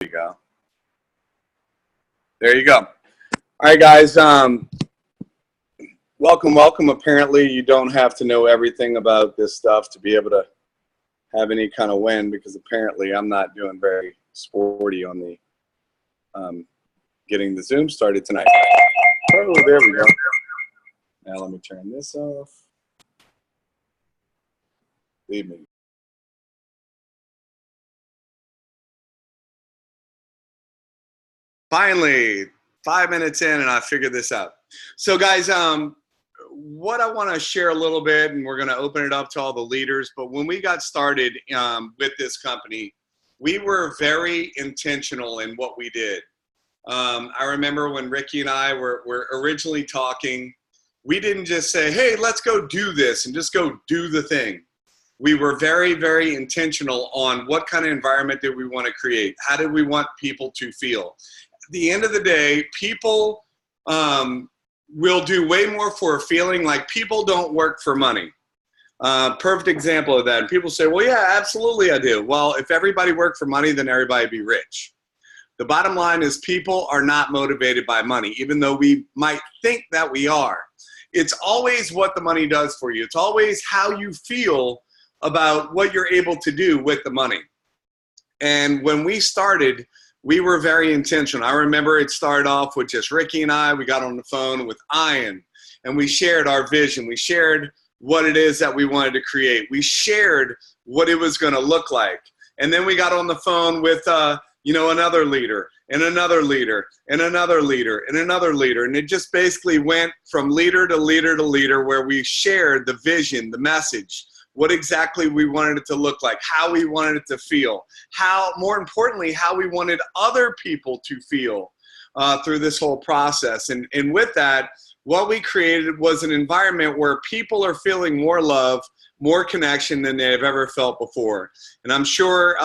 you go. There you go. All right, guys. Welcome, welcome. Apparently, you don't have to know everything about this stuff to be able to have any kind of win, because apparently I'm not doing very sporty on the getting the Zoom started tonight. Oh, there we go. Now let me turn this off. Leave me. Finally, 5 minutes in, and I figured this out. So, guys, what I want to share a little bit, and we're going to open it up to all the leaders, but when we got started with this company, we were very intentional in what we did. I remember when Ricky and I were originally talking, we didn't just say, hey, let's go do this and just go do the thing. We were very, very intentional on what kind of environment did we want to create? How did we want people to feel? At the end of the day, people will do way more for a feeling. Like, people don't work for money. Perfect example of that. And people say, well, yeah, absolutely I do. Well, if everybody worked for money, then everybody would be rich. The bottom line is people are not motivated by money, even though we might think that we are. It's always what the money does for you. It's always how you feel about what you're able to do with the money. And when we started, we were very intentional. I remember it started off with just Ricky and I. We got on the phone with Ian, and we shared our vision. We shared what it is that we wanted to create. We shared what it was going to look like. And then we got on the phone with another leader and another leader and another leader and another leader. And it just basically went from leader to leader to leader, where we shared the vision, the message, what exactly we wanted it to look like, how we wanted it to feel, how, more importantly, how we wanted other people to feel through this whole process. And with that, what we created was an environment where people are feeling more love, more connection than they've ever felt before. And I'm sure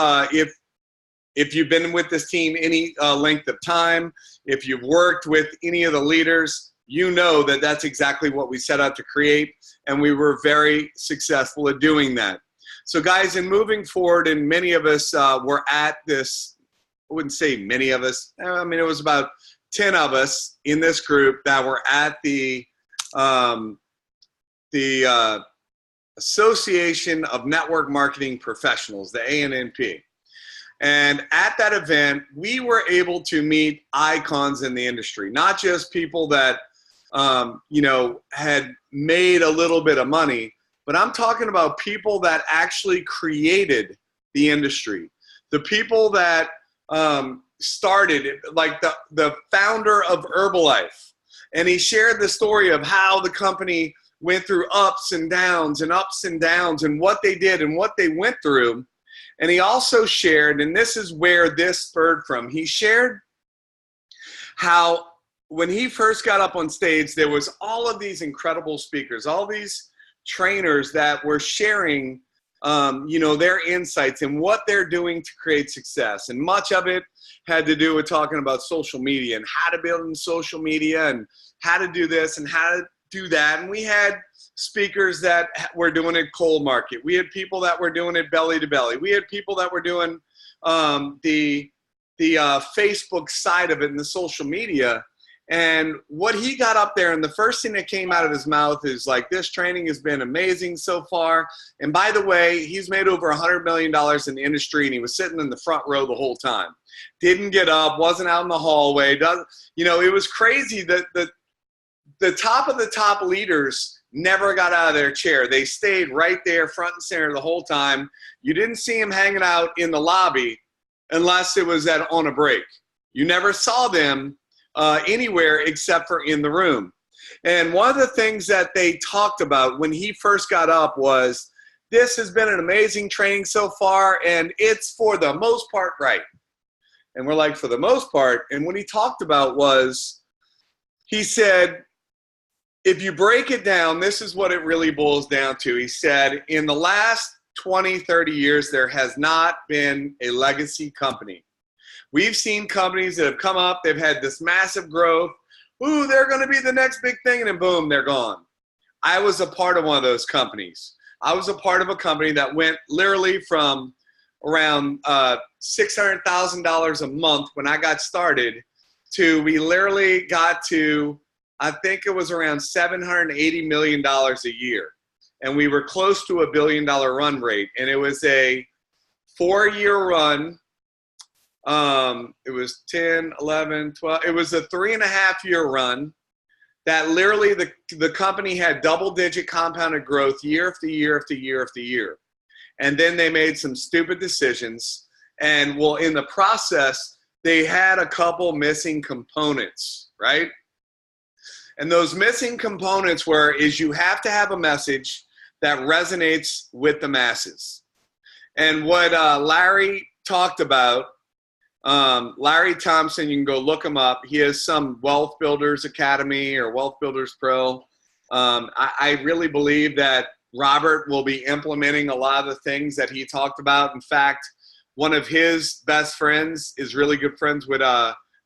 if you've been with this team any length of time, if you've worked with any of the leaders, you know that that's exactly what we set out to create, and we were very successful at doing that. So, guys, in moving forward, and many of us were at this, I wouldn't say many of us, I mean, it was about 10 of us in this group that were at the Association of Network Marketing Professionals, the ANNP. And at that event, we were able to meet icons in the industry, not just people that, had made a little bit of money, but I'm talking about people that actually created the industry. The people that started, like the founder of Herbalife. And he shared the story of how the company went through ups and downs and what they did and what they went through. And he also shared, and this is where this spurred from, he shared how when he first got up on stage, there was all of these incredible speakers, all these trainers that were sharing, their insights and what they're doing to create success. And much of it had to do with talking about social media and how to build in social media and how to do this and how to do that. And we had speakers that were doing it cold market. We had people that were doing it belly to belly. We had people that were doing the Facebook side of it and the social media. And what he got up there, and the first thing that came out of his mouth is like, this training has been amazing so far. And by the way, he's made over $100 million in the industry, and he was sitting in the front row the whole time. Didn't get up, wasn't out in the hallway. It was crazy that the top of the top leaders never got out of their chair. They stayed right there front and center the whole time. You didn't see him hanging out in the lobby unless it was on a break. You never saw them anywhere except for in the room. And one of the things that they talked about when he first got up was, this has been an amazing training so far, and it's for the most part right. And we're like, for the most part? And what he talked about was, he said, if you break it down, this is what it really boils down to. He said, in the last 20, 30 years, there has not been a legacy company. We've seen companies that have come up, they've had this massive growth. Ooh, they're going to be the next big thing, and then boom, they're gone. I was a part of one of those companies. I was a part of a company that went literally from around $600,000 a month when I got started to we literally got to, I think it was around $780 million a year. And we were close to $1 billion run rate. And it was a 4-year run. It was 10, 11, 12. It was a 3.5-year run that literally the company had double-digit compounded growth year after year after year after year. And then they made some stupid decisions. And well, in the process, they had a couple missing components, right? And those missing components is you have to have a message that resonates with the masses. And what Larry talked about, Larry Thompson, you can go look him up. He has some Wealth Builders Academy or Wealth Builders Pro. I really believe that Robert will be implementing a lot of the things that he talked about. In fact, one of his best friends is really good friends with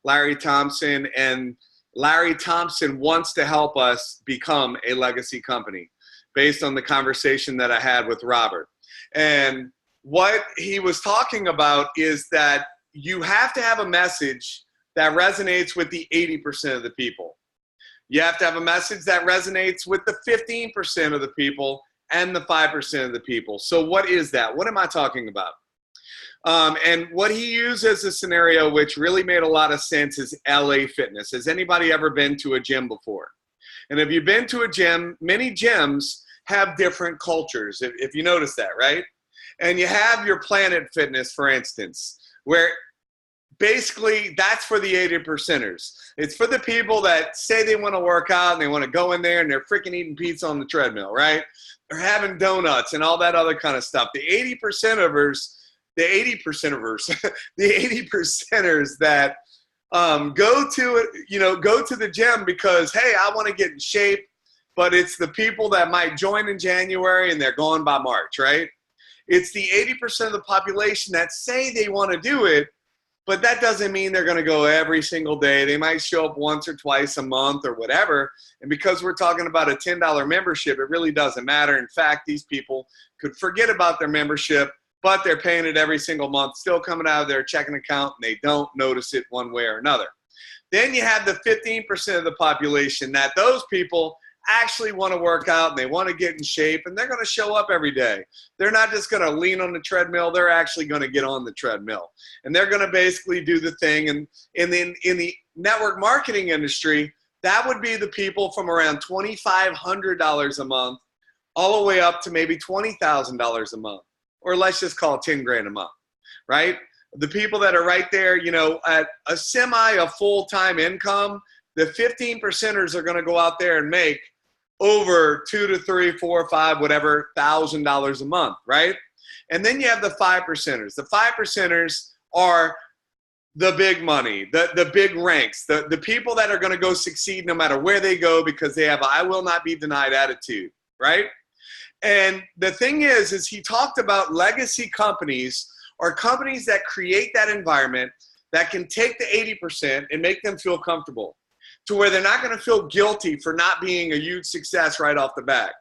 Larry Thompson, and Larry Thompson wants to help us become a legacy company based on the conversation that I had with Robert. And what he was talking about is that you have to have a message that resonates with the 80% of the people. You have to have a message that resonates with the 15% of the people and the 5% of the people. So what is that? What am I talking about? And what he used as a scenario, which really made a lot of sense, is LA Fitness. Has anybody ever been to a gym before? And if you've been to a gym, many gyms have different cultures, if you notice that, right? And you have your Planet Fitness, for instance, where basically that's for the 80%ers. It's for the people that say they want to work out and they want to go in there and they're freaking eating pizza on the treadmill, right? They're having donuts and all that other kind of stuff. The 80%ers, the 80%ers that go to the gym because, hey, I want to get in shape, but it's the people that might join in January and they're gone by March, right? It's the 80% of the population that say they want to do it, but that doesn't mean they're going to go every single day. They might show up once or twice a month or whatever. And because we're talking about a $10 membership, it really doesn't matter. In fact, these people could forget about their membership, but they're paying it every single month, still coming out of their checking account, and they don't notice it one way or another. Then you have the 15% of the population that those people actually want to work out and they want to get in shape, and they're going to show up every day. They're not just going to lean on the treadmill. They're actually going to get on the treadmill, and they're going to basically do the thing. And in the network marketing industry, that would be the people from around $2,500 a month all the way up to maybe $20,000 a month, or let's just call it 10 grand a month, right? The people that are right there, at a full-time income, the 15%ers are going to go out there and make over $2,000 to $3,000, $4,000, $5,000, whatever, $1,000 a month, right? And then you have the 5%ers. The 5%ers are the big money, the big ranks, the people that are going to go succeed no matter where they go because they have a I will not be denied attitude, right? And the thing is he talked about legacy companies or companies that create that environment that can take the 80% and make them feel comfortable, to where they're not going to feel guilty for not being a huge success right off the bat,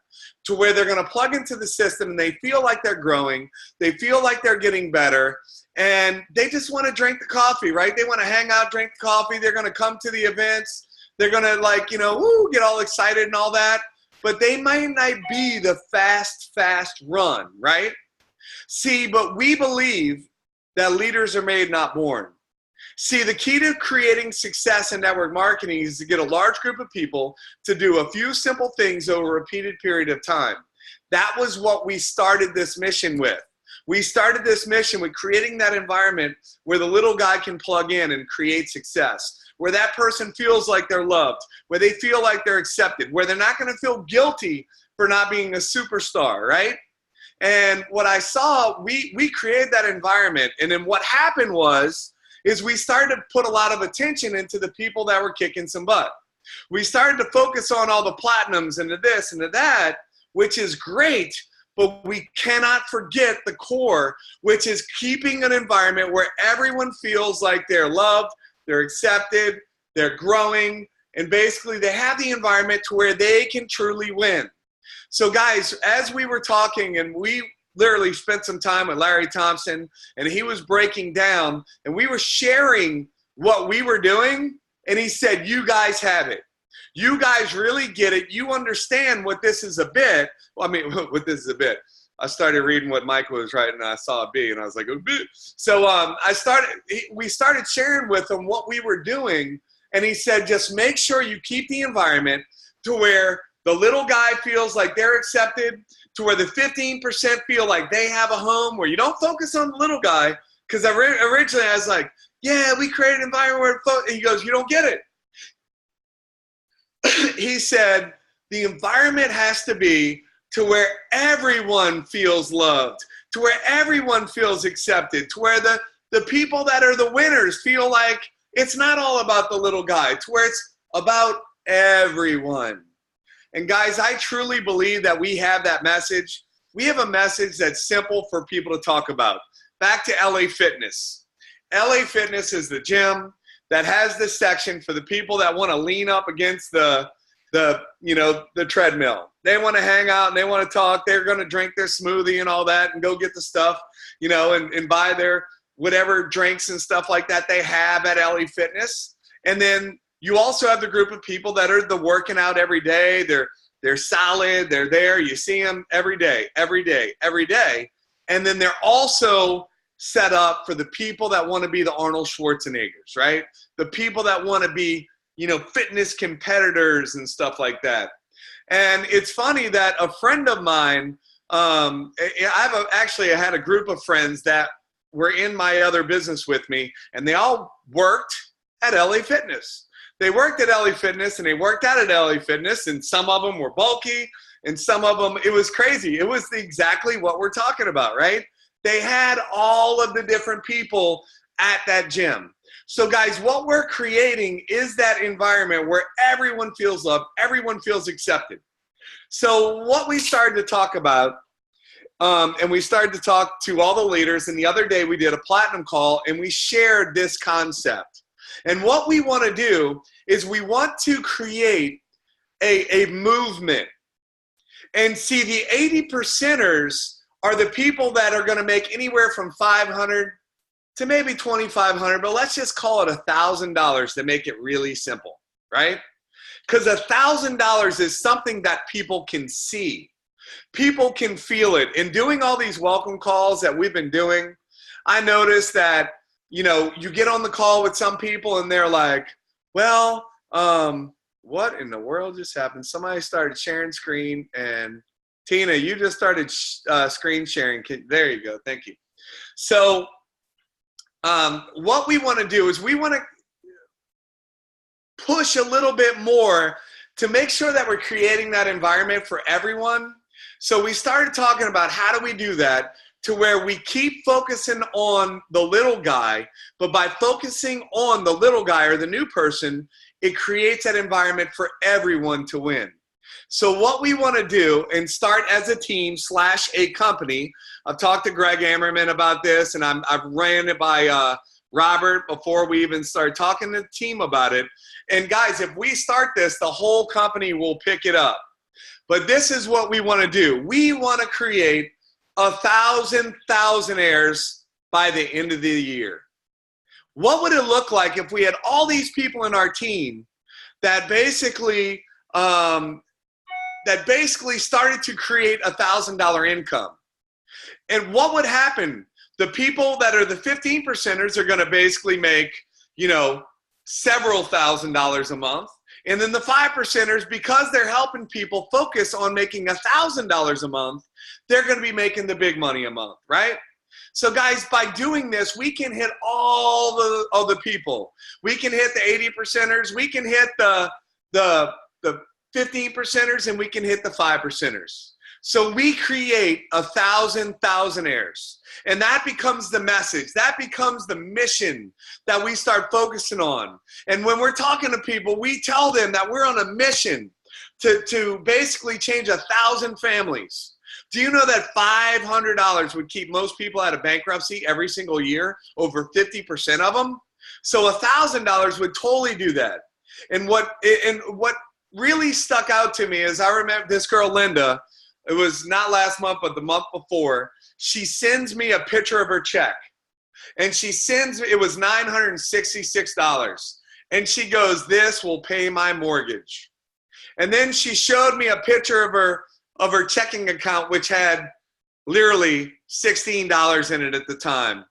to where they're going to plug into the system and they feel like they're growing, they feel like they're getting better, and they just want to drink the coffee, right? They want to hang out, drink the coffee, they're going to come to the events, they're going to get all excited and all that, but they might not be the fast run, right? See, but we believe that leaders are made, not born. See, the key to creating success in network marketing is to get a large group of people to do a few simple things over a repeated period of time. That was what we started this mission with. We started this mission with creating that environment where the little guy can plug in and create success, where that person feels like they're loved, where they feel like they're accepted, where they're not going to feel guilty for not being a superstar, right? And what I saw, we created that environment. And then what happened is we started to put a lot of attention into the people that were kicking some butt. We started to focus on all the platinums and the this and the that, which is great, but we cannot forget the core, which is keeping an environment where everyone feels like they're loved, they're accepted, they're growing, and basically they have the environment to where they can truly win. So guys, as we were talking, and we literally spent some time with Larry Thompson, and he was breaking down, and we were sharing what we were doing, and he said, you guys have it. You guys really get it. You understand what this is a bit. Well, I mean, what this is a bit. I started reading what Mike was writing, and I saw a B, and I was like, a bit. So we started sharing with him what we were doing, and he said, just make sure you keep the environment to where the little guy feels like they're accepted, to where the 15% feel like they have a home, where you don't focus on the little guy. Because originally I was like, yeah, we created an environment where he goes, you don't get it. He said, the environment has to be to where everyone feels loved, to where everyone feels accepted, to where the people that are the winners feel like it's not all about the little guy, to where it's about everyone. And guys, I truly believe that we have that message. We have a message that's simple for people to talk about. Back to LA Fitness. LA Fitness is the gym that has this section for the people that want to lean up against the treadmill. They want to hang out and they want to talk. They're going to drink their smoothie and all that and go get the stuff, and buy their whatever drinks and stuff like that they have at LA Fitness. And then you also have the group of people that are the working out every day. They're solid. They're there. You see them every day. And then they're also set up for the people that want to be the Arnold Schwarzeneggers, right? The people that want to be, fitness competitors and stuff like that. And it's funny that a friend of mine, I had a group of friends that were in my other business with me, and they all worked at LA Fitness. They worked at LA Fitness, and they worked out at LA Fitness, and some of them were bulky, and some of them, it was crazy. It was exactly what we're talking about, right? They had all of the different people at that gym. So guys, what we're creating is that environment where everyone feels loved, everyone feels accepted. So what we started to talk about, and we started to talk to all the leaders, and the other day we did a platinum call, and we shared this concept. And what we want to do is we want to create a movement. And see, the 80%ers are the people that are going to make anywhere from $500 to maybe $2,500, but let's just call it $1,000 to make it really simple, right? Because $1,000 is something that people can see. People can feel it. In doing all these welcome calls that we've been doing, I noticed that, you get on the call with some people and they're like, well, what in the world just happened? Somebody started sharing screen, and Tina, you just started screen sharing. There you go. Thank you. So what we want to do is we want to push a little bit more to make sure that we're creating that environment for everyone. So we started talking about how do we do that to where we keep focusing on the little guy, but by focusing on the little guy or the new person, it creates that environment for everyone to win. So what we want to do and start as a team / a company, I've talked to Greg Ammerman about this, and I've ran it by Robert before we even start talking to the team about it. And guys, if we start this, the whole company will pick it up. But this is what we want to do. We want to create 1,000 Thousandaires by the end of the year. What would it look like if we had all these people in our team that basically started to create $1,000 income? And what would happen? The people that are the 15%ers are going to basically make, several $1,000s a month. And then the 5%ers, because they're helping people focus on making $1,000 a month, they're going to be making the big money a month, right? So guys, by doing this, we can hit all the people. We can hit the 80%ers. We can hit the 15%ers, and we can hit the 5%ers. So we create 1,000 Thousandaires. And that becomes the message. That becomes the mission that we start focusing on. And when we're talking to people, we tell them that we're on a mission to basically change 1,000 families. Do you know that $500 would keep most people out of bankruptcy every single year? Over 50% of them. So $1,000 would totally do that. And what really stuck out to me is I remember this girl, Linda. it was not last month, but the month before, she sends me a picture of her check. And she sends me, it was $966. And she goes, this will pay my mortgage. And then she showed me a picture of her checking account, which had literally $16 in it at the time.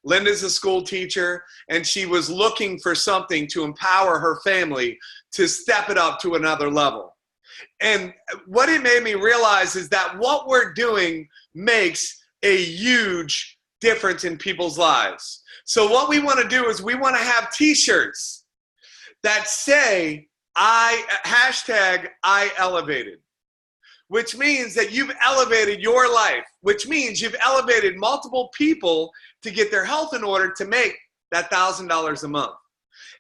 Linda's a school teacher, and she was looking for something to empower her family to step it up to another level. And what it made me realize is that what we're doing makes a huge difference in people's lives. So what we want to do is we want to have t-shirts that say, hashtag I elevated, which means that you've elevated your life, which means you've elevated multiple people to get their health in order to make that $1,000 a month.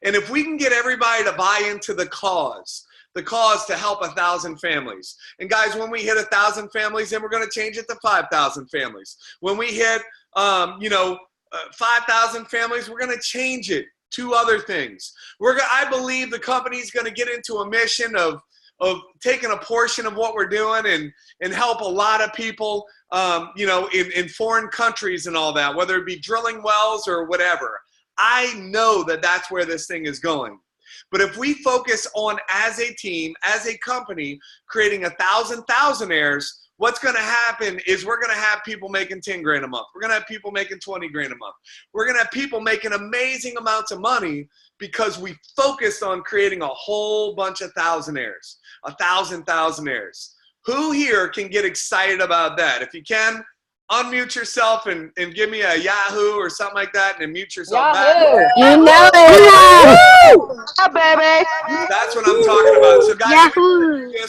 And if we can get everybody to buy into the cause to help 1,000 families. And guys, when we hit 1,000 families, then we're going to change it to 5,000 families. When we hit, 5,000 families, we're going to change it to other things. I believe the company's going to get into a mission of taking a portion of what we're doing and help a lot of people, in foreign countries and all that, whether it be drilling wells or whatever. I know that that's where this thing is going. But if we focus on, as a team, as a company, creating 1,000 Thousandaires, what's going to happen is we're going to have people making 10 grand a month. We're going to have people making 20 grand a month. We're going to have people making amazing amounts of money because we focused on creating a whole bunch of Thousandaires, 1,000 Thousandaires. Who here can get excited about that? If you can, unmute yourself and give me a Yahoo or something like that and mute yourself back. You know it. Yeah, baby. That's what I'm talking about. So guys,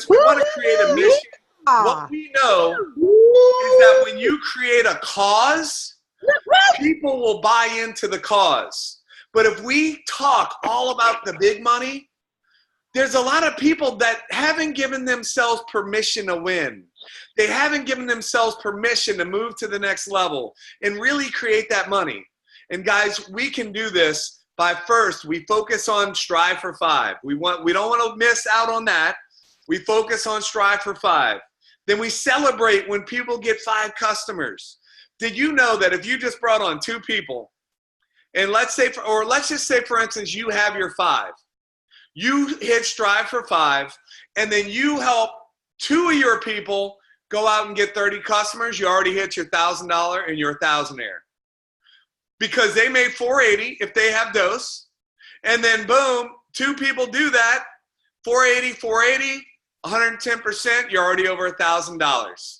we want to create a mission. What we know is that when you create a cause, people will buy into the cause. But if we talk all about the big money, there's a lot of people that haven't given themselves permission to win. They haven't given themselves permission to move to the next level and really create that money. And guys, we can do this by first, we focus on Strive for 5. We don't want to miss out on that. We focus on Strive for 5. Then we celebrate when people get 5 customers. Did you know that if you just brought on 2 people, and let's just say, for instance, you have your 5. You hit Strive for 5, and then you help 2 of your people go out and get 30 customers, you already hit your $1,000 and you're a Thousandaire. Because they made $480 if they have dose, and then boom, 2 people do that, $480, 110%, you're already over $1,000.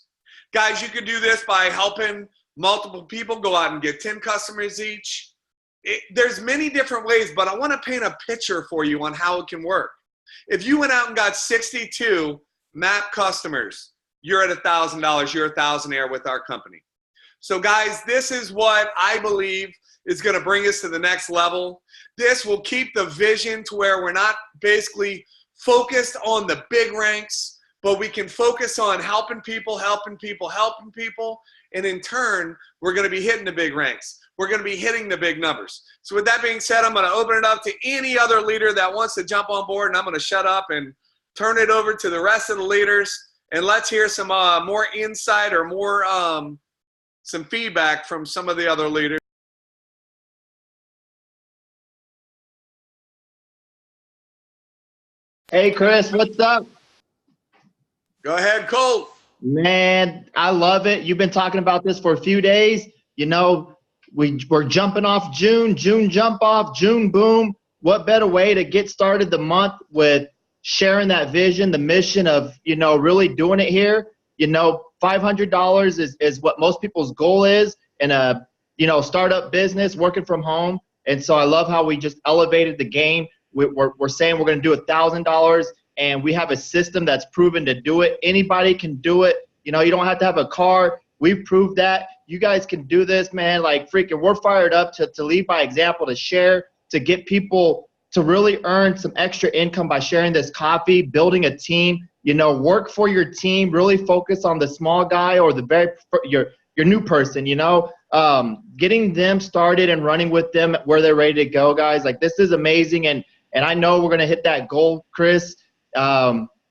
Guys, you could do this by helping multiple people go out and get 10 customers each. There's many different ways, but I want to paint a picture for you on how it can work. If you went out and got 62 MAP customers, you're at $1,000. You're a Thousandaire with our company. So guys, this is what I believe is going to bring us to the next level. This will keep the vision to where we're not basically focused on the big ranks, but we can focus on helping people, and in turn, we're going to be hitting the big ranks. We're going to be hitting the big numbers. So with that being said, I'm going to open it up to any other leader that wants to jump on board, and I'm going to shut up and turn it over to the rest of the leaders, and let's hear some more insight or more some feedback from some of the other leaders. Hey, Chris, what's up? Go ahead, Colt. Man, I love it. You've been talking about this for a few days. You know, we're jumping off June jump off, June boom. What better way to get started the month with sharing that vision, the mission of, really doing it here. $500 is what most people's goal is in a, startup business, working from home. And so I love how we just elevated the game. We're saying we're going to do $1,000, and we have a system that's proven to do it. Anybody can do it. You don't have to have a car. We've proved that. You guys can do this, man. Like freaking, we're fired up to lead by example, to share, to get people to really earn some extra income by sharing this coffee, building a team. Work for your team. Really focus on the small guy or your new person. Getting them started and running with them where they're ready to go, guys. Like, this is amazing, and I know we're gonna hit that goal, Chris.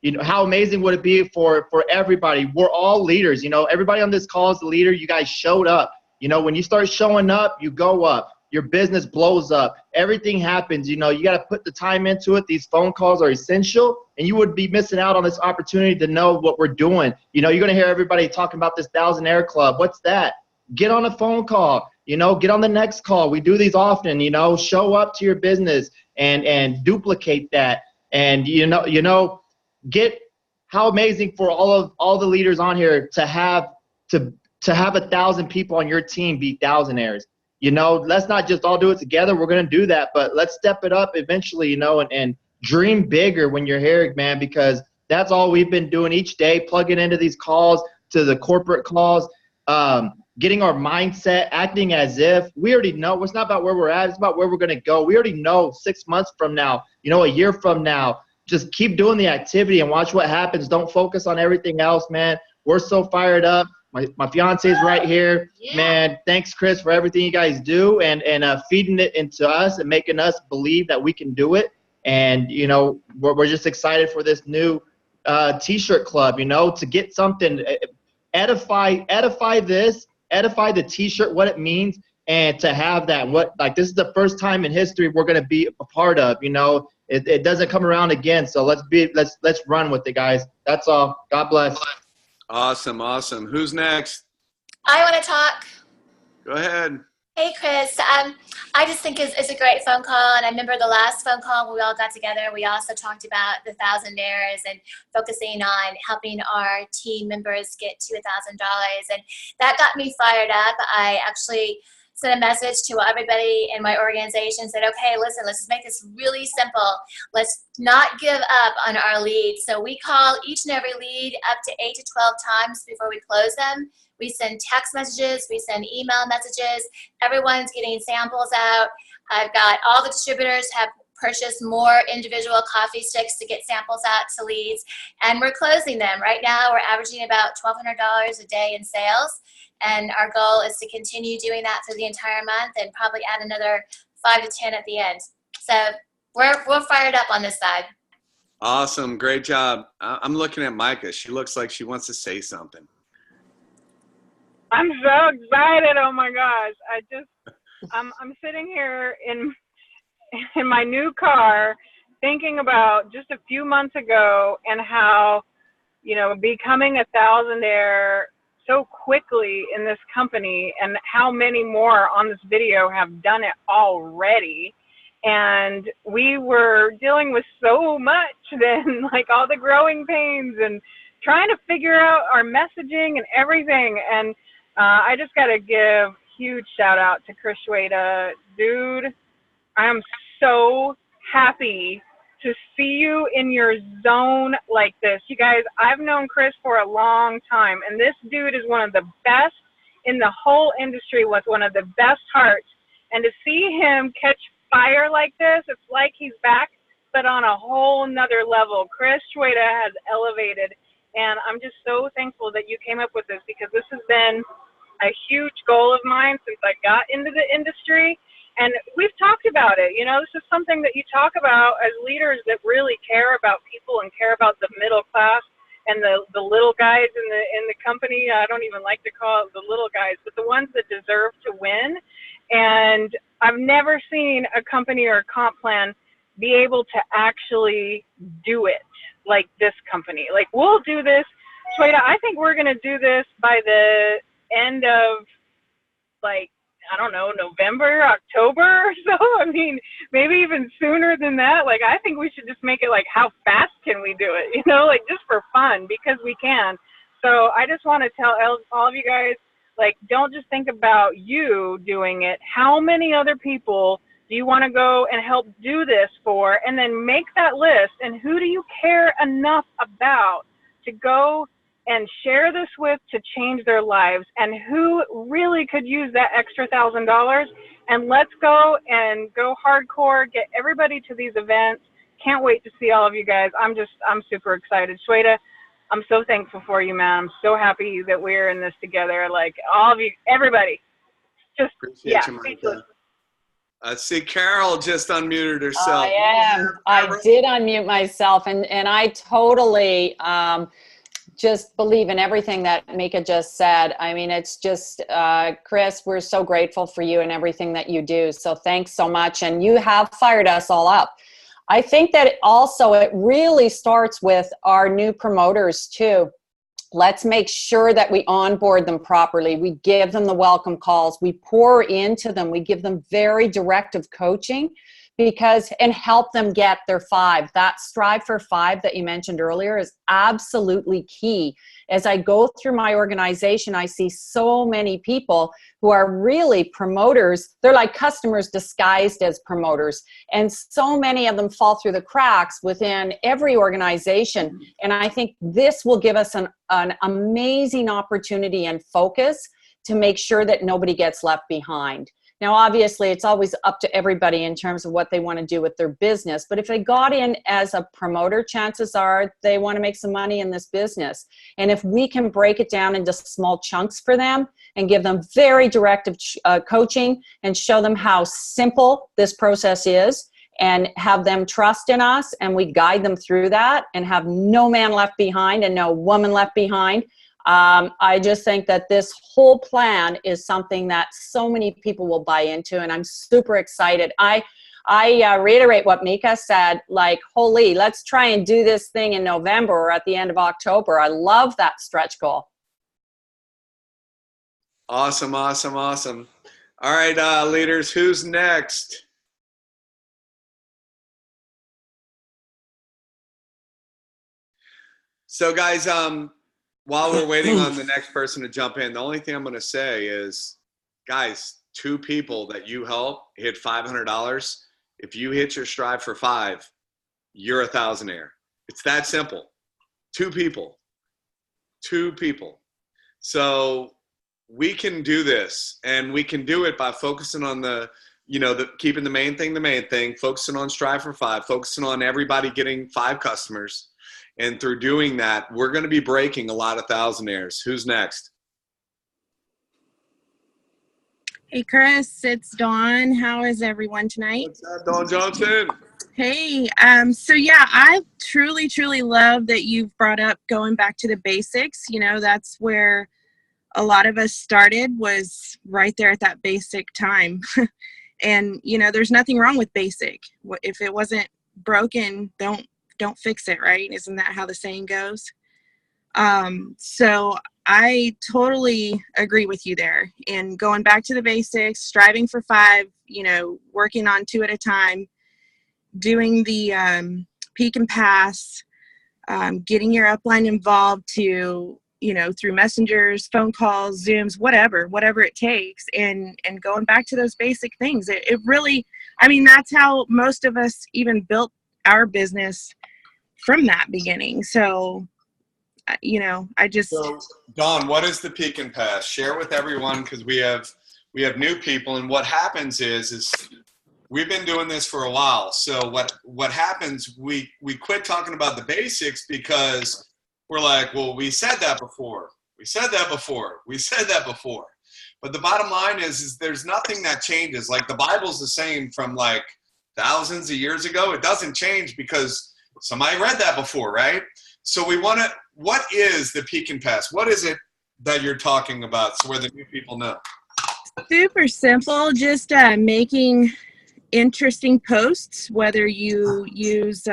You know, how amazing would it be for everybody? We're all leaders. You know, everybody on this call is a leader. You guys showed up. You know, when you start showing up, you go up. Your business blows up. Everything happens. You know, you got to put the time into it. These phone calls are essential, and you would be missing out on this opportunity to know what we're doing. You know, you're going to hear everybody talking about this Thousandaire Club. What's that? Get on a phone call. You know, get on the next call. We do these often. You know, show up to your business and duplicate that. And you know, get how amazing for all the leaders on here to have 1,000 people on your team be Thousandaires. You know, let's not just all do it together. We're going to do that, but let's step it up eventually, you know, and dream bigger when you're here, man, because that's all we've been doing each day, plugging into these calls, to the corporate calls, getting our mindset, acting as if we already know. It's not about where we're at. It's about where we're going to go. We already know 6 months from now, you know, a year from now. Just keep doing the activity and watch what happens. Don't focus on everything else, man. We're so fired up. My fiance is right here. Yeah. Man, thanks, Chris, for everything you guys do and feeding it into us and making us believe that we can do it. And, you know, we're just excited for this new T-shirt club, you know, to get something, edify the T-shirt, what it means, and to have that. This is the first time in history we're going to be a part of, you know. It doesn't come around again. So let's run with it, guys. That's all. God bless. Awesome. Who's next? I want to talk. Go ahead. Hey, Chris. I just think it's a great phone call. And I remember the last phone call when we all got together, we also talked about the Thousandaires and focusing on helping our team members get to $1,000. And that got me fired up. I actually sent a message to everybody in my organization, said, okay, listen, let's just make this really simple. Let's not give up on our leads. So we call each and every lead up to 8 to 12 times before we close them. We send text messages, we send email messages. Everyone's getting samples out. I've got all the distributors have purchased more individual coffee sticks to get samples out to leads, and we're closing them. Right now, we're averaging about $1,200 a day in sales. And our goal is to continue doing that for the entire month and probably add another 5 to 10 at the end. So we're fired up on this side. Awesome. Great job. I'm looking at Micah. She looks like she wants to say something. I'm so excited. Oh my gosh. I'm sitting here in my new car thinking about just a few months ago and how, you know, becoming a Thousandaire so quickly in this company and how many more on this video have done it already. And we were dealing with so much then, like all the growing pains and trying to figure out our messaging and everything. And I just got to give huge shout out to Chris Schweda. Dude, I am so happy to see you in your zone like this. You guys, I've known Chris for a long time, and this dude is one of the best in the whole industry with one of the best hearts. And to see him catch fire like this, it's like he's back, but on a whole nother level. Chris Schweda has elevated, and I'm just so thankful that you came up with this, because this has been a huge goal of mine since I got into the industry. And we've talked about it. You know, this is something that you talk about as leaders that really care about people and care about the middle class and the little guys in the company. I don't even like to call it the little guys, but the ones that deserve to win. And I've never seen a company or a comp plan be able to actually do it like this company. Like, we'll do this. Shweta, I think we're going to do this by the end of, like, I don't know, November, October or so. I mean, maybe even sooner than that. Like, I think we should just make it like, how fast can we do it? You know, like, just for fun, because we can. So I just want to tell all of you guys, like, don't just think about you doing it. How many other people do you want to go and help do this for? And then make that list. And who do you care enough about to go and share this with to change their lives, and who really could use that extra $1,000? And let's go and go hardcore, get everybody to these events. Can't wait to see all of you guys. I'm super excited. Shweta, I'm so thankful for you, man. I'm so happy that we're in this together. Like, all of you, everybody. Just, Appreciate you, speechless. See, Carol just unmuted herself. I am. I did unmute myself, and I totally just believe in everything that Mika just said. I mean, it's just, Chris, we're so grateful for you and everything that you do. So thanks so much. And you have fired us all up. I think that also it really starts with our new promoters too. Let's make sure that we onboard them properly. We give them the welcome calls. We pour into them. We give them very directive coaching and help them get their 5. That strive for 5 that you mentioned earlier is absolutely key. As I go through my organization, I see so many people who are really promoters. They're like customers disguised as promoters. And so many of them fall through the cracks within every organization. And I think this will give us an amazing opportunity and focus to make sure that nobody gets left behind. Now, obviously, it's always up to everybody in terms of what they want to do with their business. But if they got in as a promoter, chances are they want to make some money in this business. And if we can break it down into small chunks for them and give them very directive coaching and show them how simple this process is and have them trust in us, and we guide them through that and have no man left behind and no woman left behind, I just think that this whole plan is something that so many people will buy into, and I'm super excited. I reiterate what Mika said, like, holy, let's try and do this thing in November or at the end of October. I love that stretch goal. Awesome, awesome, awesome. All right, leaders, who's next? So guys, while we're waiting on the next person to jump in, the only thing I'm going to say is, guys, 2 people that you help hit $500. If you hit your strive for 5, you're a thousandaire. It's that simple. 2 people. 2 people. So we can do this, and we can do it by focusing on keeping the main thing, focusing on strive for 5, focusing on everybody getting 5 customers. And through doing that, we're going to be breaking a lot of thousandaires. Who's next? Hey, Chris, it's Dawn. How is everyone tonight? What's up, Dawn Johnson? Hey, so yeah, I truly, truly love that you've brought up going back to the basics. You know, that's where a lot of us started, was right there at that basic time. And, you know, there's nothing wrong with basic. If it wasn't broken, don't fix it, right? Isn't that how the saying goes? So I totally agree with you there. And going back to the basics, striving for 5, you know, working on 2 at a time, doing the peak and pass, getting your upline involved to, you know, through messengers, phone calls, Zooms, whatever it takes, and going back to those basic things. It really, I mean, that's how most of us even built our business from that beginning. So, you know, So, Dawn, what is the peak and pass? Share with everyone, because we have new people, and what happens is we've been doing this for a while. So what happens, we quit talking about the basics because we're like, well, we said that before. But the bottom line is there's nothing that changes. Like, the Bible's the same from like thousands of years ago. It doesn't change because somebody read that before, right? So what is the peak and pass? What is it that you're talking about, so where the new people know? Super simple, just making interesting posts, whether you use,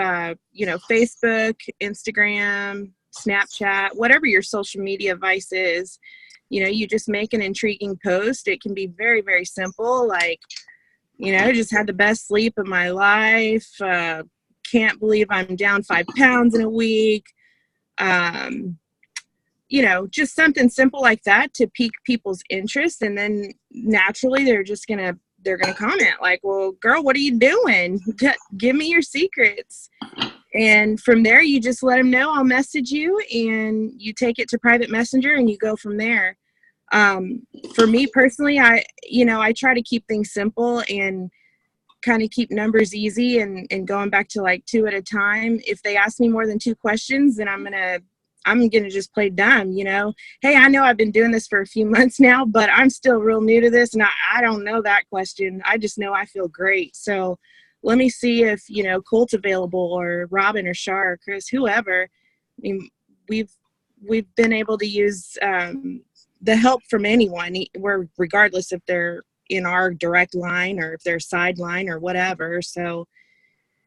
you know, Facebook, Instagram, Snapchat, whatever your social media vice is. You know, you just make an intriguing post. It can be very, very simple, like, you know, just had the best sleep of my life, can't believe I'm down 5 pounds in a week. You know, just something simple like that to pique people's interest. And then naturally they're gonna comment like, well, girl, what are you doing? Give me your secrets. And from there, you just let them know, I'll message you, and you take it to private messenger and you go from there. For me personally, I try to keep things simple and kind of keep numbers easy and going back to like 2 at a time. If they ask me more than 2 questions, then I'm going to I'm going to just play dumb, you know. Hey, I know I've been doing this for a few months now, but I'm still real new to this. And I don't know that question. I just know I feel great. So let me see if, you know, Colt's available, or Robin or Shar or Chris, whoever. I mean, we've been able to use the help from anyone, regardless if they're in our direct line or if they're sideline or whatever. So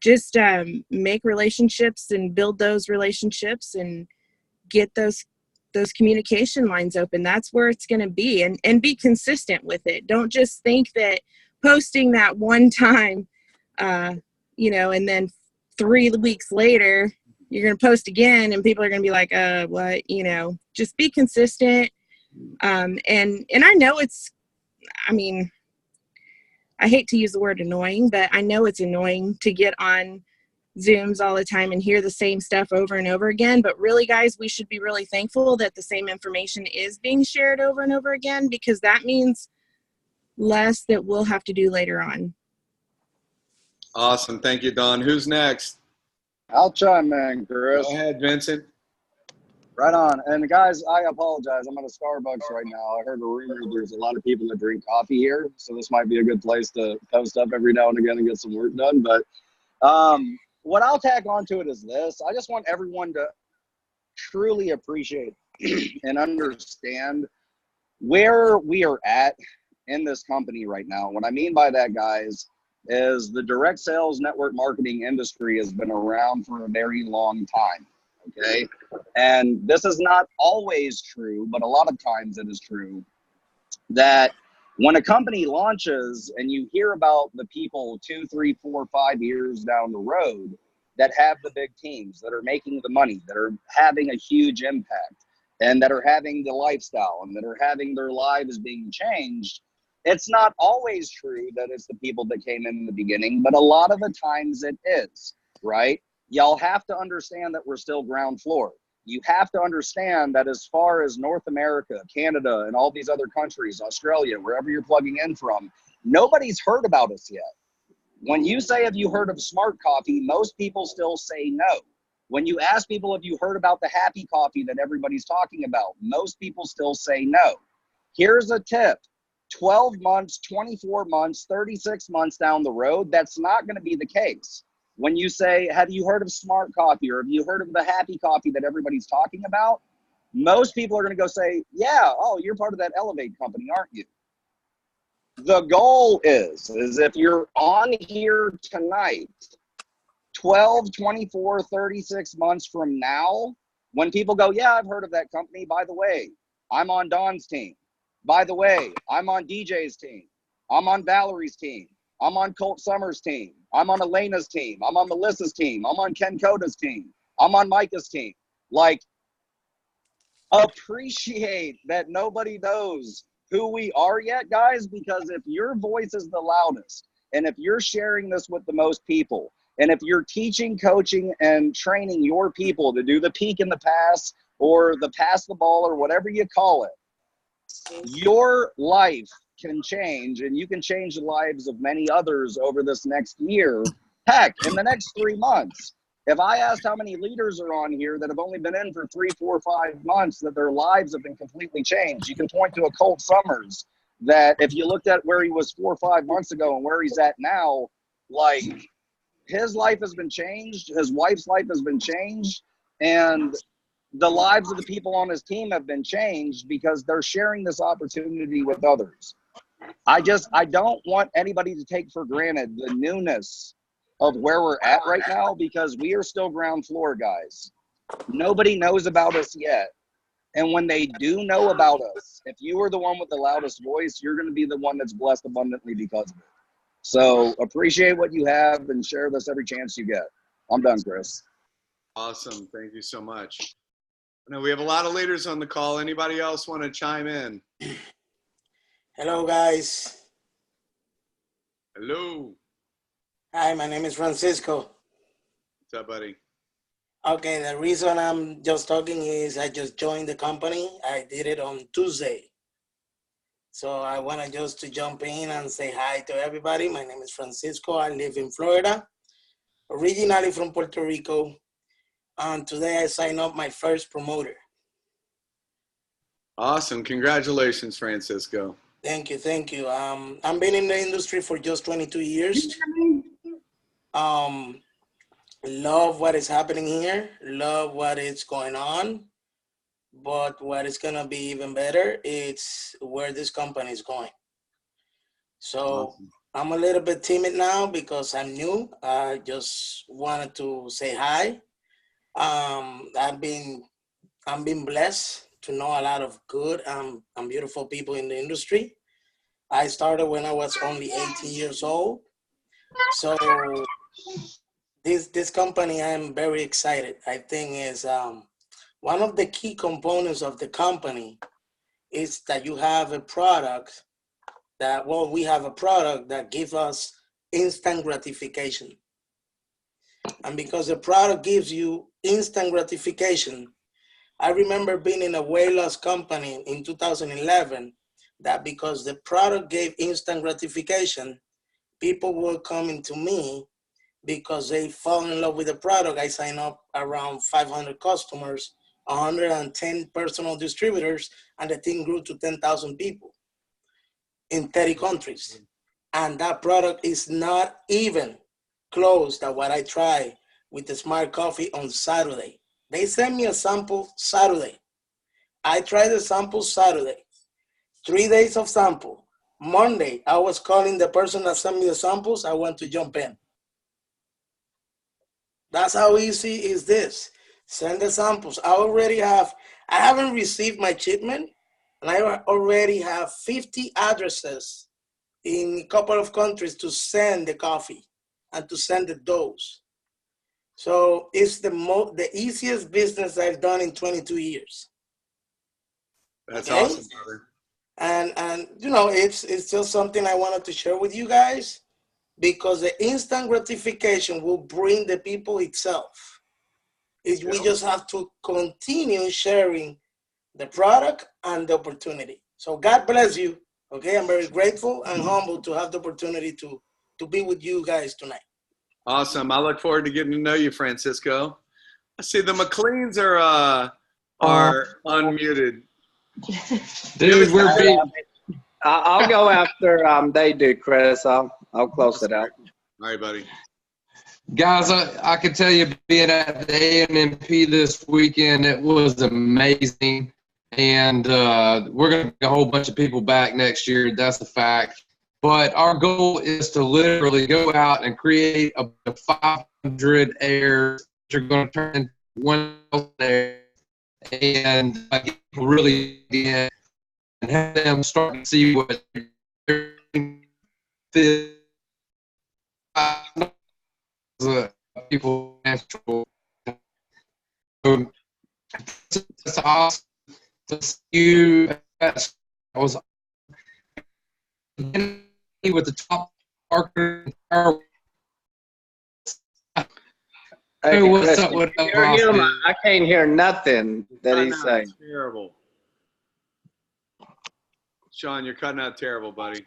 just make relationships and build those relationships and get those communication lines open. That's where it's going to be, and be consistent with it. Don't just think that posting that one time, you know, and then 3 weeks later you're going to post again and people are going to be like, what, you know. Just be consistent. And I know it's, I mean, I hate to use the word annoying, but I know it's annoying to get on Zooms all the time and hear the same stuff over and over again. But really, guys, we should be really thankful that the same information is being shared over and over again, because that means less that we'll have to do later on. Awesome. Thank you, Don. Who's next? I'll chime in, Chris. Go ahead, Vincent. Right on. And guys, I apologize. I'm at a Starbucks right now. I heard a rumor there's a lot of people that drink coffee here, so this might be a good place to post up every now and again and get some work done. But what I'll tag on to it is this. I just want everyone to truly appreciate and understand where we are at in this company right now. What I mean by that, guys, is the direct sales network marketing industry has been around for a very long time. Okay. And this is not always true, but a lot of times it is true that when a company launches and you hear about the people 2, 3, 4, 5 years down the road that have the big teams, that are making the money, that are having a huge impact, and that are having the lifestyle, and that are having their lives being changed, it's not always true that it's the people that came in the beginning, but a lot of the times it is, right? Y'all have to understand that we're still ground floor. You have to understand that as far as North America, Canada, and all these other countries, Australia, wherever you're plugging in from, nobody's heard about us yet. When you say, have you heard of Smart Coffee, most people still say no. When you ask people, have you heard about the Happy Coffee that everybody's talking about, most people still say no. Here's a tip. 12 months, 24 months, 36 months down the road, that's not going to be the case. When you say, have you heard of Smart Coffee, or have you heard of the Happy Coffee that everybody's talking about? Most people are going to go say, yeah, oh, you're part of that Elevate company, aren't you? The goal is if you're on here tonight, 12, 24, 36 months from now, when people go, yeah, I've heard of that company. By the way, I'm on Don's team. By the way, I'm on DJ's team. I'm on Valerie's team. I'm on Colt Summers' team. I'm on Elena's team. I'm on Melissa's team. I'm on Ken Koda's team. I'm on Micah's team. Like, appreciate that nobody knows who we are yet, guys, because if your voice is the loudest, and if you're sharing this with the most people, and if you're teaching, coaching, and training your people to do the peek in the pass, or the pass the ball, or whatever you call it, your life can change, and you can change the lives of many others over this next year. Heck, in the next 3 months. If I asked how many leaders are on here that have only been in for 3, 4, 5 months, that their lives have been completely changed, you can point to a Colt Summers that if you looked at where he was 4 or 5 months ago and where he's at now, like, his life has been changed, his wife's life has been changed, and the lives of the people on his team have been changed because they're sharing this opportunity with others. I don't want anybody to take for granted the newness of where we're at right now, because we are still ground floor, guys. Nobody knows about us yet. And when they do know about us, if you are the one with the loudest voice, you're going to be the one that's blessed abundantly because of it. So appreciate what you have and share this every chance you get. I'm done, Chris. Awesome. Thank you so much. Now we have a lot of leaders on the call. Anybody else want to chime in? Hello, guys. Hello. Hi, my name is Francisco. What's up, buddy? Okay, the reason I'm just talking is I just joined the company. I did it on Tuesday. So I want to just to jump in and say hi to everybody. My name is Francisco. I live in Florida, originally from Puerto Rico. And today I signed up my first promoter. Awesome. Congratulations, Francisco. Thank you, thank you. I've been in the industry for just 22 years. Love what is happening here. Love what is going on. But what is gonna be even better, it's where this company is going. So Awesome. I'm a little bit timid now because I'm new. I just wanted to say hi. I've been blessed to know a lot of good and beautiful people in the industry. I started when I was only 18 years old. So this company, I'm very excited. I think is one of the key components of the company is that you have a product that, well, we have a product that gives us instant gratification. And because the product gives you instant gratification, I remember being in a weight loss company in 2011 that because the product gave instant gratification, people were coming to me because they fall in love with the product. I signed up around 500 customers, 110 personal distributors, and the thing grew to 10,000 people in 30 countries. And that product is not even close to what I tried with the Smart Coffee on Saturday. They sent me a sample Saturday. I tried the sample Saturday. 3 days of sample. Monday, I was calling the person that sent me the samples. I want to jump in. That's how easy is this. Send the samples. I haven't received my shipment, and I already have 50 addresses in a couple of countries to send the coffee and to send the dose. So it's the easiest business I've done in 22 years. That's okay? awesome, brother. And you know, it's just something I wanted to share with you guys because the instant gratification will bring the people itself. We just have to continue sharing the product and the opportunity. So God bless you. Okay, I'm very grateful and humbled to have the opportunity to be with you guys tonight. Awesome. I look forward to getting to know you, Francisco. I see the McLeans are unmuted. Dude, I'll go after they do, Chris. I'll close it out. All right, buddy. Guys, I can tell you being at the ANMP this weekend, it was amazing. And we're going to bring a whole bunch of people back next year. That's a fact. But our goal is to literally go out and create a 500 airs that are going to turn into 1,000 airs and people really get and have them start to see what people natural. It's awesome to see you. I was with the top marker. Hey, what's Chris, up with hear him? I can't hear nothing that he's saying. Terrible. Sean, you're cutting out terrible, buddy.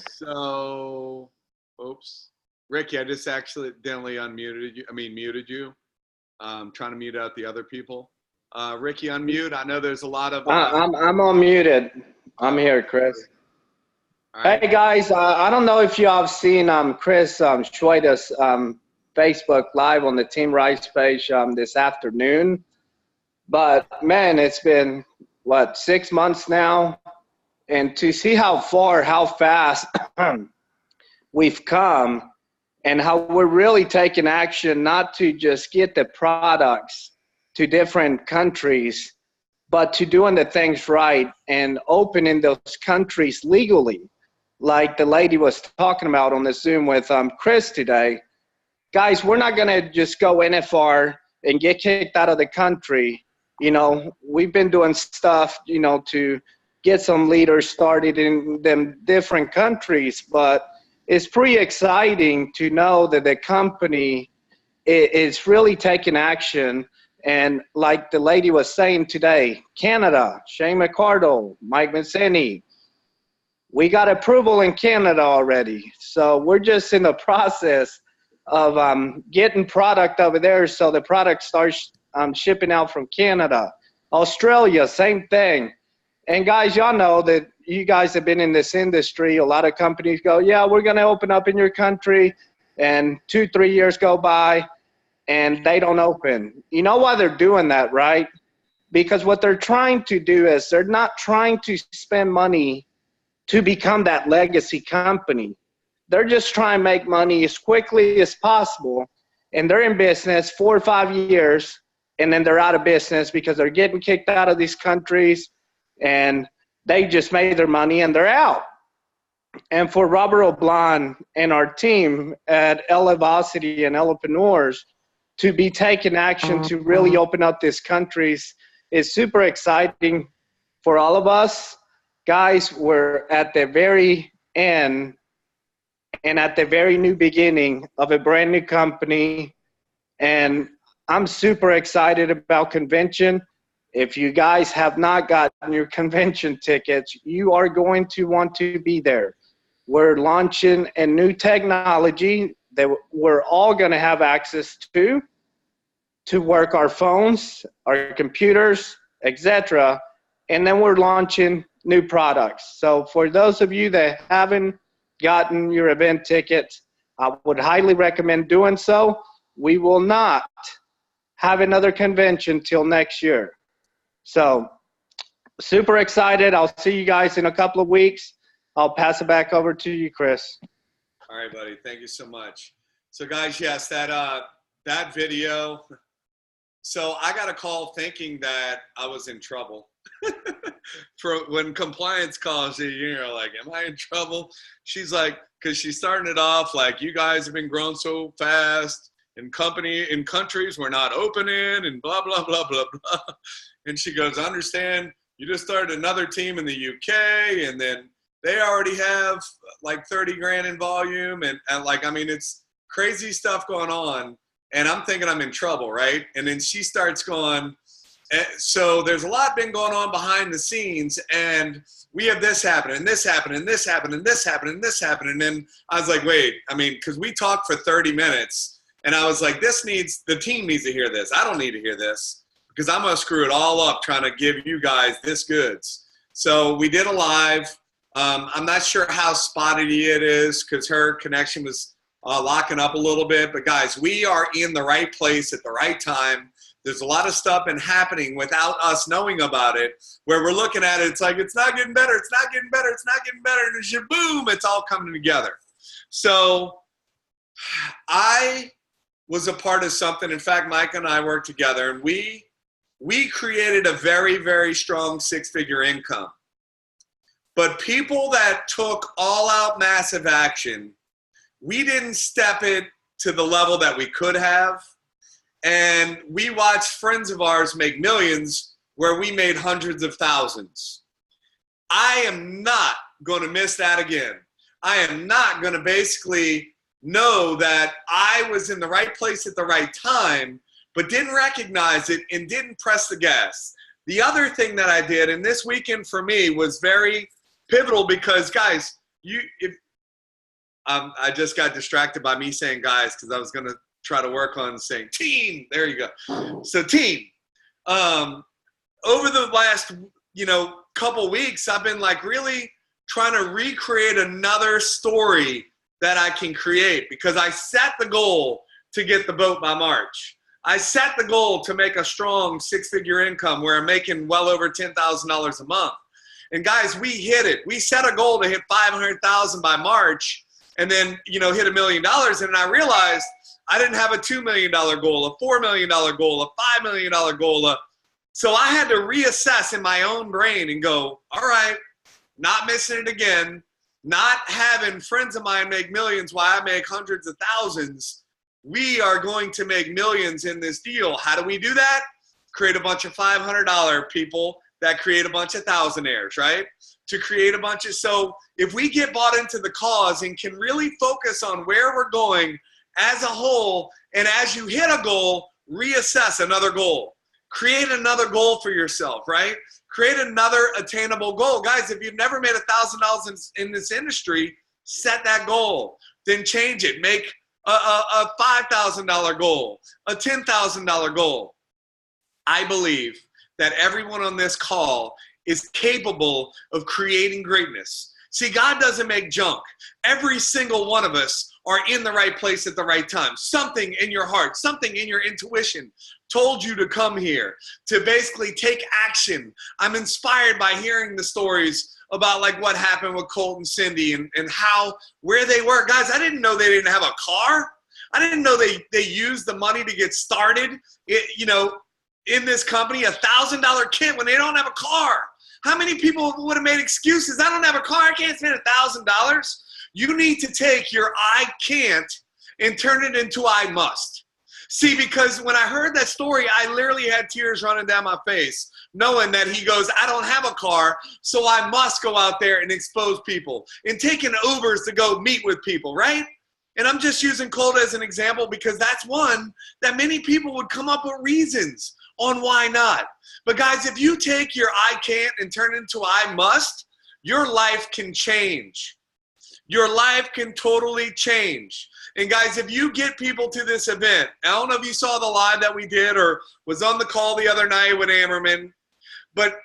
So, oops. Ricky, I just accidentally muted you. Trying to mute out the other people. Ricky, unmute. I know there's a lot of. I'm unmuted. I'm here, Chris. Right. Hey guys, I don't know if you have seen Chris Schweider's Facebook Live on the Team Rice page this afternoon, but man, it's been what, 6 months now, and to see how fast we've come, and how we're really taking action not to just get the products to different countries, but to doing the things right and opening those countries legally, like the lady was talking about on the Zoom with Chris today. Guys, we're not gonna just go NFR and get kicked out of the country. You know, we've been doing stuff, you know, to get some leaders started in them different countries, but it's pretty exciting to know that the company is really taking action. And like the lady was saying today, Canada, Shane McCardle, Mike Mancini, we got approval in Canada already. So we're just in the process of getting product over there, so the product starts shipping out from Canada. Australia, same thing. And guys, y'all know that you guys have been in this industry. A lot of companies go, yeah, we're going to open up in your country, and 2-3 years go by and they don't open. You know why they're doing that, right? Because what they're trying to do is they're not trying to spend money to become that legacy company. They're just trying to make money as quickly as possible, and they're in business 4 or 5 years, and then they're out of business because they're getting kicked out of these countries, and they just made their money and they're out. And for Robert O'Blon and our team at Elevosity and Ellepreneurs to be taking action to really open up these countries is super exciting for all of us. Guys, we're at the very end and at the very new beginning of a brand new company, and I'm super excited about convention. If you guys have not gotten your convention tickets, you are going to want to be there. We're launching a new technology that we're all going to have access to work our phones, our computers, etc. And then we're launching new products. So for those of you that haven't gotten your event tickets, I would highly recommend doing so. We will not have another convention till next year. So super excited. I'll see you guys in a couple of weeks. I'll pass it back over to you, Chris. All right, buddy. Thank you so much. So guys, yes, that video. So I got a call thinking that I was in trouble. For when compliance calls you, you're like, am I in trouble? She's like, because she's starting it off like, you guys have been growing so fast in countries we're not opening and blah, blah, blah, blah, blah. And she goes, I understand you just started another team in the UK, and then they already have like 30 grand in volume. And like, I mean, it's crazy stuff going on. And I'm thinking I'm in trouble, right? And then she starts going, so there's a lot been going on behind the scenes, and we have this happen, and this happened, and this happened, and this happened, and this happened. And then I was like, wait, I mean, because we talked for 30 minutes, and I was like, the team needs to hear this. I don't need to hear this, because I'm going to screw it all up trying to give you guys this goods. So we did a live. I'm not sure how spotty it is because her connection was locking up a little bit. But guys, we are in the right place at the right time. There's a lot of stuff been happening without us knowing about it, where we're looking at it, it's like, it's not getting better, it's not getting better, it's not getting better, and it's boom, it's all coming together. So I was a part of something. In fact, Mike and I worked together, and we created a very, very strong six-figure income. But people that took all-out massive action, we didn't step it to the level that we could have. And we watched friends of ours make millions where we made hundreds of thousands. I am not going to miss that again. I am not going to basically know that I was in the right place at the right time, but didn't recognize it and didn't press the gas. The other thing that I did, and this weekend for me was very pivotal because, guys, I just got distracted by me saying guys because I was going to try to work on saying team. There you go. So team. Over the last, couple weeks, I've been like really trying to recreate another story that I can create because I set the goal to get the boat by March. I set the goal to make a strong six-figure income where I'm making well over $10,000 a month. And guys, we hit it. We set a goal to hit $500,000 by March and then, hit $1 million. And I realized I didn't have a $2 million goal, a $4 million goal, a $5 million goal. So I had to reassess in my own brain and go, all right, not missing it again, not having friends of mine make millions while I make hundreds of thousands. We are going to make millions in this deal. How do we do that? Create a bunch of $500 people that create a bunch of thousandaires, right? To create a bunch of, so if we get bought into the cause and can really focus on where we're going as a whole, and as you hit a goal, reassess another goal. Create another goal for yourself, right? Create another attainable goal. Guys, if you've never made $1,000 in this industry, set that goal. Then change it. Make a $5,000 goal, a $10,000 goal. I believe that everyone on this call is capable of creating greatness. See, God doesn't make junk. Every single one of us are in the right place at the right time. Something in your heart, something in your intuition told you to come here, to basically take action. I'm inspired by hearing the stories about like what happened with Colt and Cindy and how, where they were. Guys, I didn't know they didn't have a car. I didn't know they used the money to get started, in this company, $1,000 kit when they don't have a car. How many people would have made excuses? I don't have a car, I can't spend $1,000. You need to take your I can't and turn it into I must. See, because when I heard that story, I literally had tears running down my face, knowing that he goes, I don't have a car, so I must go out there and expose people and taking Ubers to go meet with people, right? And I'm just using Colt as an example because that's one that many people would come up with reasons on why not. But guys, if you take your I can't and turn it into I must, your life can change. Your life can totally change. And guys, if you get people to this event, I don't know if you saw the live that we did or was on the call the other night with Ammerman, but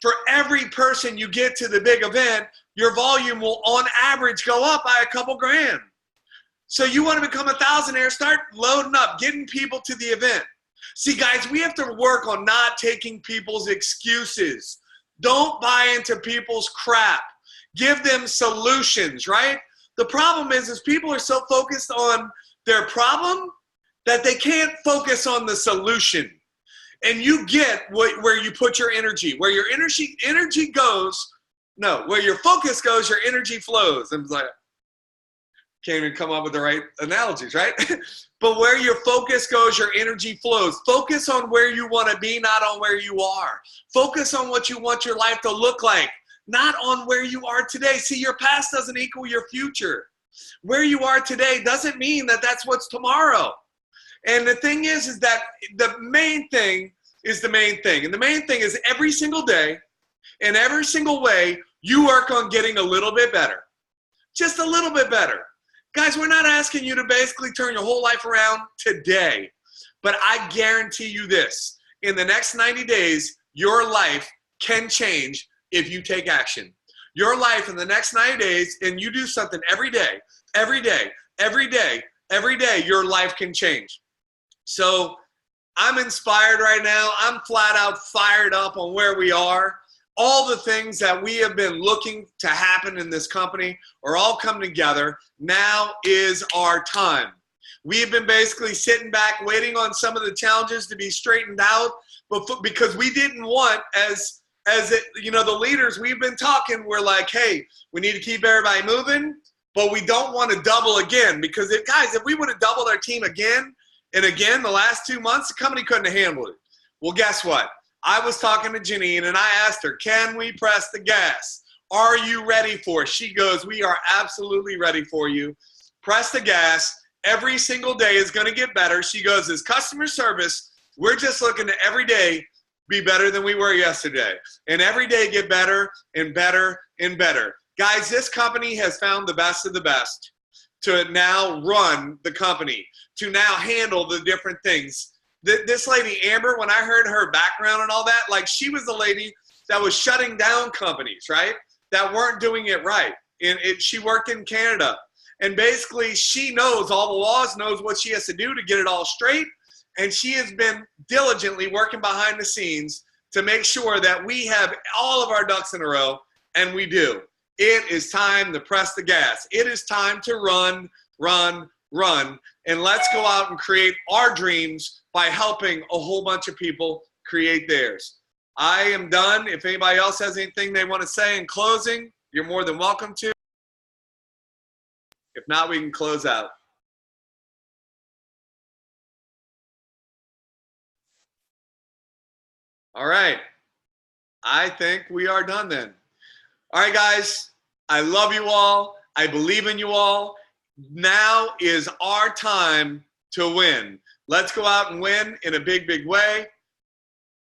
for every person you get to the big event, your volume will on average go up by a couple grand. So you want to become a thousandaire, start loading up, getting people to the event. See, guys, we have to work on not taking people's excuses. Don't buy into people's crap. Give them solutions, right? The problem is people are so focused on their problem that they can't focus on the solution. And you get where you put your energy. Where your energy goes, where your focus goes, your energy flows. I'm like, can't even come up with the right analogies, right? But where your focus goes, your energy flows. Focus on where you want to be, not on where you are. Focus on what you want your life to look like, not on where you are today. See, your past doesn't equal your future. Where you are today doesn't mean that that's what's tomorrow. And the thing is that the main thing is the main thing. And the main thing is every single day, in every single way, you work on getting a little bit better. Just a little bit better. Guys, we're not asking you to basically turn your whole life around today. But I guarantee you this. In the next 90 days, your life can change if you take action. Your life in the next 90 days, and you do something every day, every day, every day, every day, your life can change. So I'm inspired right now. I'm flat out fired up on where we are. All the things that we have been looking to happen in this company are all coming together. Now is our time. We have been basically sitting back, waiting on some of the challenges to be straightened out, but because we didn't want, the leaders, we've been talking, we're like, hey, we need to keep everybody moving, but we don't want to double again, because if we would have doubled our team again and again the last 2 months, the company couldn't have handled it. Well, guess what? I was talking to Janine and I asked her, can we press the gas? Are you ready for it? She goes, we are absolutely ready for you. Press the gas. Every single day is going to get better. She goes, as customer service, we're just looking to every day be better than we were yesterday. And every day get better and better and better. Guys, this company has found the best of the best to now run the company, to now handle the different things. This lady, Amber, when I heard her background and all that, like she was the lady that was shutting down companies, right? That weren't doing it right. And she worked in Canada. And basically she knows all the laws, knows what she has to do to get it all straight. And she has been diligently working behind the scenes to make sure that we have all of our ducks in a row, and we do. It is time to press the gas. It is time to run, run, run. And let's go out and create our dreams by helping a whole bunch of people create theirs. I am done. If anybody else has anything they want to say in closing, you're more than welcome to. If not, we can close out. All right. I think we are done then. All right, guys. I love you all. I believe in you all. Now is our time to win. Let's go out and win in a big, big way.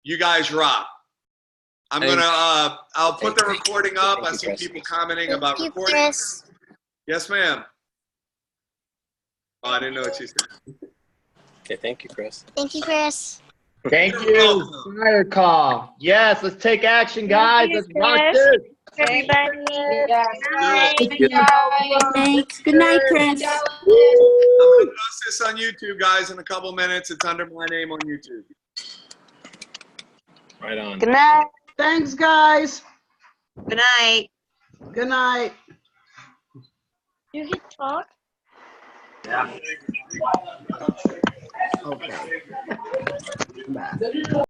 You guys rock. I'm gonna I'll put the recording up. I see people commenting about recording. Chris. Yes, ma'am. Oh, I didn't know what she said. Okay, thank you, Chris. Thank you, Chris. Thank you. Fire call. Yes, let's take action, guys. Let's rock this. Everybody. Thanks. Good night, Chris. I'm gonna post this on YouTube, guys, in a couple minutes. It's under my name on YouTube. Right on. Good night. Thanks, guys. Good night. Good night. You can talk. Okay. Back.